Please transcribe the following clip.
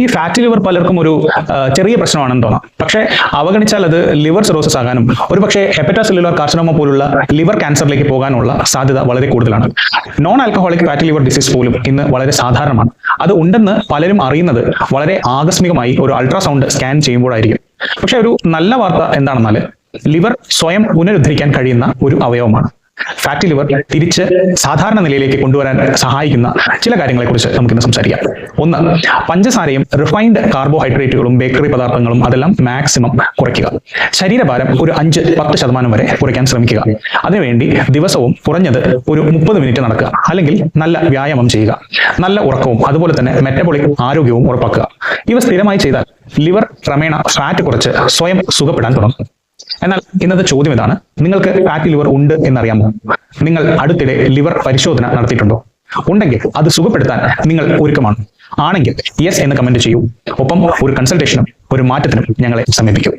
ഈ fatty liver പലർക്കും ഒരു ചെറിയ പ്രശ്നമാണെന്ന് തോന്നാം. പക്ഷേ അവഗണിച്ചാൽ അത് ലിവർ സിറോസിസ് ആകാനും ഒരുപക്ഷെ ഹെപ്പറ്റോസെല്ലുലാർ കാർസിനോമ പോലുള്ള ലിവർ ക്യാൻസറിലേക്ക് പോകാനുള്ള സാധ്യത വളരെ കൂടുതലാണ്. Non alcoholic fatty liver disease പോലും ഇന്ന് വളരെ സാധാരണമാണ്. അത് ഉണ്ടെന്ന് പലരും അറിയുന്നത് വളരെ ആകസ്മികമായി ഒരു അൾട്രാസൗണ്ട് സ്കാൻ ചെയ്യുമ്പോഴായിരിക്കും. പക്ഷെ ഒരു നല്ല വാർത്ത എന്താണെന്നാൽ ലിവർ സ്വയം പുനരുദ്ധരിക്കാൻ കഴിയുന്ന ഒരു അവയവമാണ്. ഫാറ്റി ലിവർ തിരിച്ച് സാധാരണ നിലയിലേക്ക് കൊണ്ടുവരാൻ സഹായിക്കുന്ന ചില കാര്യങ്ങളെക്കുറിച്ച് നമുക്കിന്ന് സംസാരിക്കാം. ഒന്ന്, പഞ്ചസാരയും റിഫൈൻഡ് കാർബോഹൈഡ്രേറ്റുകളും ബേക്കറി പദാർത്ഥങ്ങളും അതെല്ലാം മാക്സിമം കുറയ്ക്കുക. ശരീരഭാരം ഒരു 5-10% വരെ കുറയ്ക്കാൻ ശ്രമിക്കുക. അതിനുവേണ്ടി ദിവസവും കുറഞ്ഞത് ഒരു 30 മിനിറ്റ് നടക്കുക, അല്ലെങ്കിൽ നല്ല വ്യായാമം ചെയ്യുക. നല്ല ഉറക്കവും അതുപോലെ തന്നെ മെറ്റബോളിക് ആരോഗ്യവും ഉറപ്പാക്കുക. ഇവ സ്ഥിരമായി ചെയ്താൽ ലിവർ ക്രമേണ ഫാറ്റ് കുറച്ച് സ്വയം സുഖപ്പെടാൻ തുടങ്ങും. എന്നാൽ ഇന്നത്തെ ചോദ്യം ഇതാണ്: നിങ്ങൾക്ക് ഫാറ്റി ലിവർ ഉണ്ട് എന്നറിയാമോ? നിങ്ങൾ അടുത്തിടെ ലിവർ പരിശോധന നടത്തിയിട്ടുണ്ടോ? ഉണ്ടെങ്കിൽ അത് സുഖപ്പെടുത്താൻ നിങ്ങൾ ഒരുക്കമാണ്. ആണെങ്കിൽ യെസ് എന്ന് കമന്റ് ചെയ്യൂ. ഒപ്പം ഒരു കൺസൾട്ടേഷനും ഒരു മാറ്റത്തിനും ഞങ്ങളെ സമീപിക്കൂ.